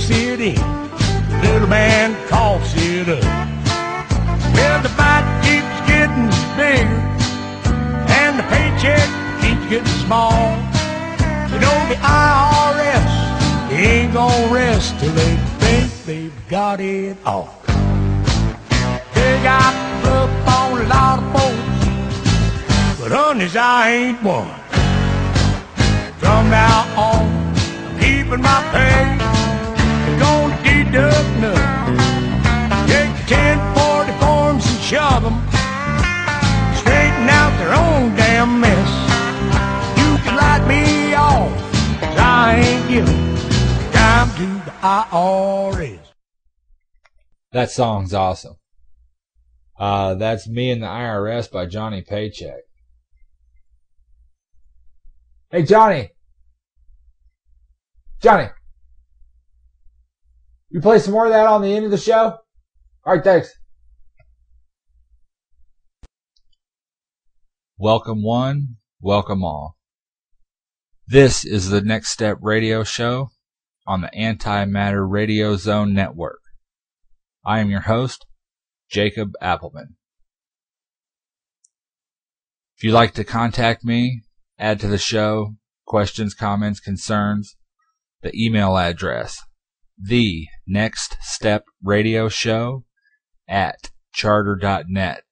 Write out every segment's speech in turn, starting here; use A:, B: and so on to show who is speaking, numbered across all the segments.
A: takes it in, the little man coughs it up. Well, the fight keeps getting bigger, and the paycheck keeps getting small. You know the IRS, they ain't gonna rest till they think they've got it all. They got up on a lot of folks, but honeys, I ain't one. From now on, I'm keeping my pay. They're gonna deduct nothing. Take the 1040 forms and shove them, straighten out their own damn mess. You can write me off, 'cause I ain't giving time to the IRS.
B: That song's awesome. That's Me and the IRS by Johnny Paycheck. Hey, Johnny. Johnny. You play some more of that on the end of the show? Alright, thanks. Welcome one, welcome all. This is the Next Step Radio Show on the Antimatter Radio Zone Network. I am your host, Jacob Appleman. If you'd like to contact me, add to the show, questions, comments, concerns, the email address, the Next Step Radio Show at charter.net.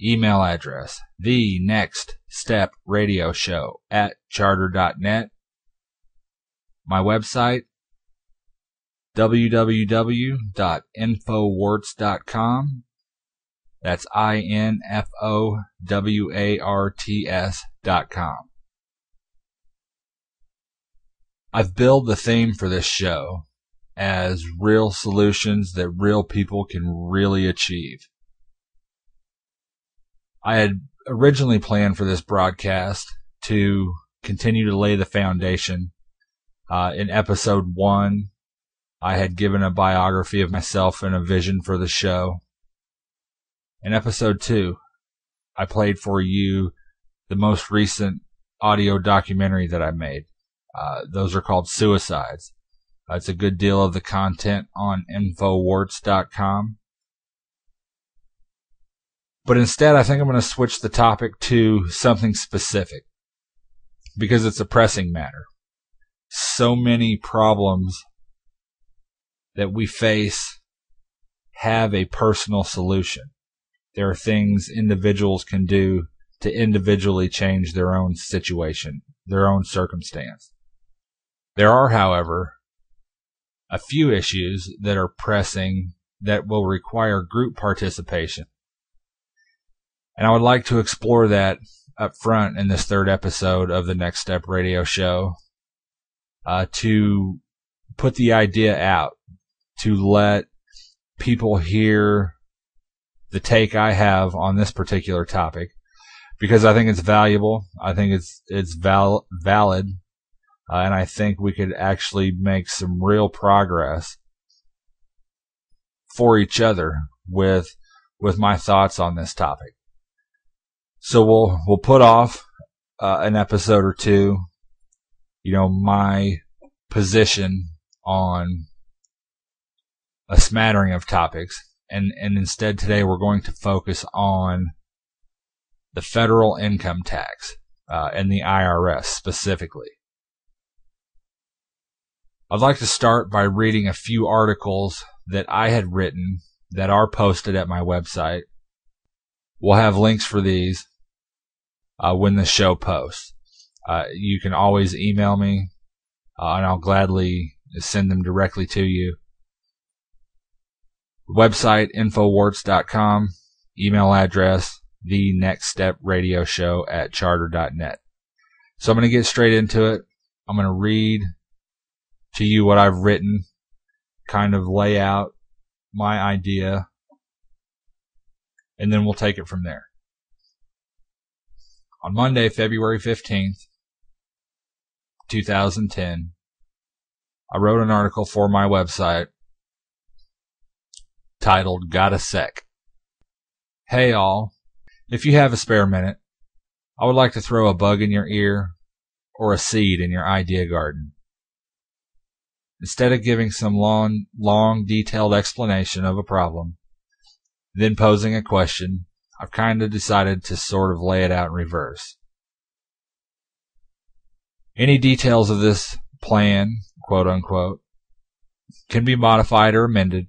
B: Email address, the Next Step Radio Show at charter.net. My website, www.infowarts.com. That's INFOWARTS.com. I've billed the theme for this show as real solutions that real people can really achieve. I had originally planned for this broadcast to continue to lay the foundation. In episode 1, I had given a biography of myself and a vision for the show. In episode 2, I played for you the most recent audio documentary that I made. Those are called Suicides. It's a good deal of the content on Infowarts.com. But instead, I think I'm going to switch the topic to something specific because it's a pressing matter. So many problems that we face have a personal solution. There are things individuals can do to individually change their own situation, their own circumstance. There are, however, a few issues that are pressing that will require group participation. And I would like to explore that up front in this third episode of the Next Step Radio Show, to put the idea out, to let people hear the take I have on this particular topic, because I think it's valuable. I think it's valid. And I think we could actually make some real progress for each other with my thoughts on this topic. So we'll put off an episode or two, my position on a smattering of topics, and instead today we're going to focus on the federal income tax and the IRS specifically. I'd like to start by reading a few articles that I had written that are posted at my website. We'll have links for these when the show posts. You can always email me, and I'll gladly send them directly to you. Website, Infowarts.com. Email address, the Next Step Radio Show at charter.net. So I'm going to get straight into it. I'm going to read to you what I've written, kind of lay out my idea, and then we'll take it from there. On Monday, February 15th, 2010, I wrote an article for my website titled Got a Sec. Hey all, if you have a spare minute, I would like to throw a bug in your ear or a seed in your idea garden. Instead of giving some long, detailed explanation of a problem, then posing a question, I've kind of decided to sort of lay it out in reverse. Any details of this plan, quote unquote, can be modified or amended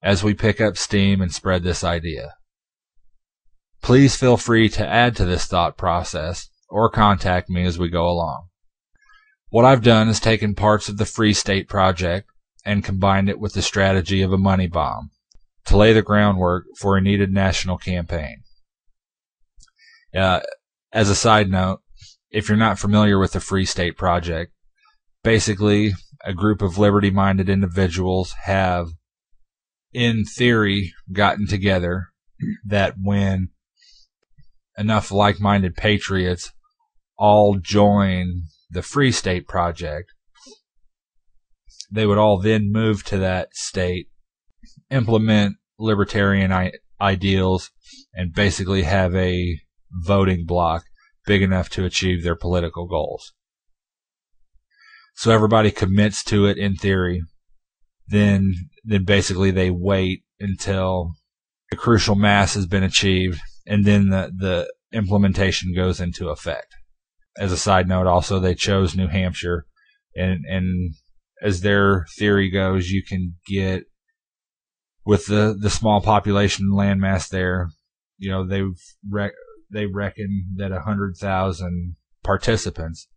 B: as we pick up steam and spread this idea. Please feel free to add to this thought process or contact me as we go along. What I've done is taken parts of the Free State Project and combined it with the strategy of a money bomb to lay the groundwork for a needed national campaign. As a side note, if you're not familiar with the Free State Project, basically a group of liberty-minded individuals have, in theory, gotten together that when enough like-minded patriots all join the Free State Project, they would all then move to that state, implement libertarian ideals, and basically have a voting bloc big enough to achieve their political goals. So everybody commits to it in theory. Then basically they wait until the crucial mass has been achieved, and then the implementation goes into effect. As a side note, also, they chose New Hampshire, and as their theory goes, you can get, with the small population landmass there, they reckon that 100,000 participants,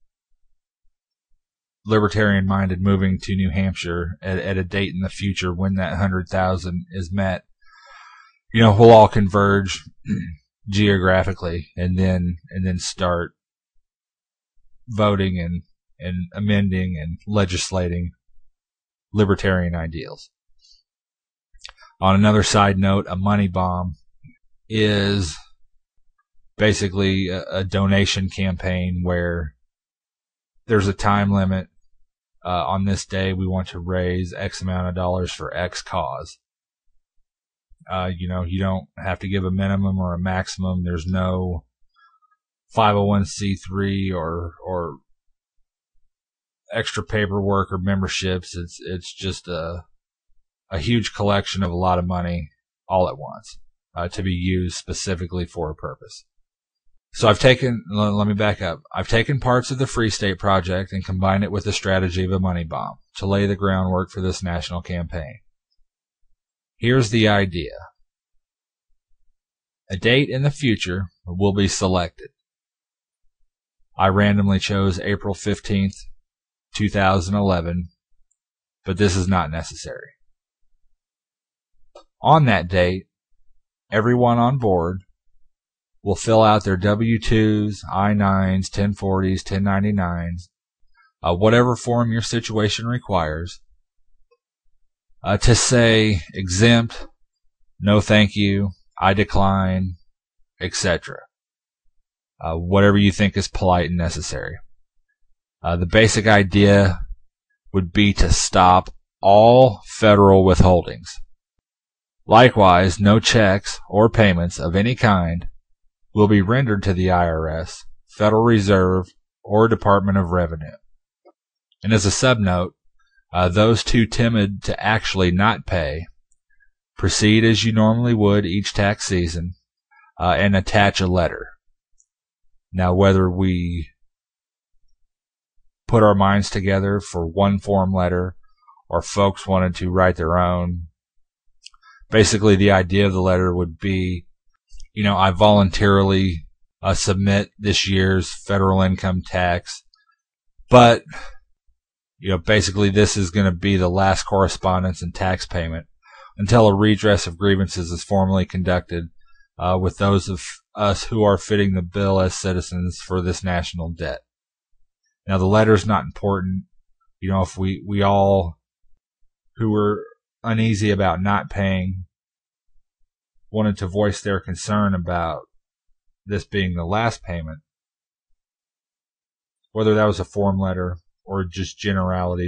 B: libertarian-minded, moving to New Hampshire at a date in the future when that 100,000 is met, we'll all converge geographically and then start voting and amending and legislating libertarian ideals. On another side note, a money bomb is basically a donation campaign where there's a time limit. On this day, we want to raise X amount of dollars for X cause. You don't have to give a minimum or a maximum. There's no 501c3 or extra paperwork or memberships. It's just a huge collection of a lot of money all at once to be used specifically for a purpose. So let me back up. I've taken parts of the Free State Project and combined it with the strategy of a money bomb to lay the groundwork for this national campaign. Here's the idea. A date in the future will be selected. I randomly chose April 15th, 2011, but this is not necessary. On that date, everyone on board will fill out their W-2s, I-9s, 1040s, 1099s, whatever form your situation requires, to say exempt, no thank you, I decline, etc. Whatever you think is polite and necessary. The basic idea would be to stop all federal withholdings. Likewise, no checks or payments of any kind will be rendered to the IRS, Federal Reserve, or Department of Revenue. And as a subnote, those too timid to actually not pay, proceed as you normally would each tax season, and attach a letter. Now, whether we put our minds together for one form letter or folks wanted to write their own, basically the idea of the letter would be, I voluntarily submit this year's federal income tax, but, basically this is going to be the last correspondence and tax payment until a redress of grievances is formally conducted with those of us who are fitting the bill as citizens for this national debt. Now, the letter's not important. If we all who were uneasy about not paying wanted to voice their concern about this being the last payment, whether that was a form letter or just generalities,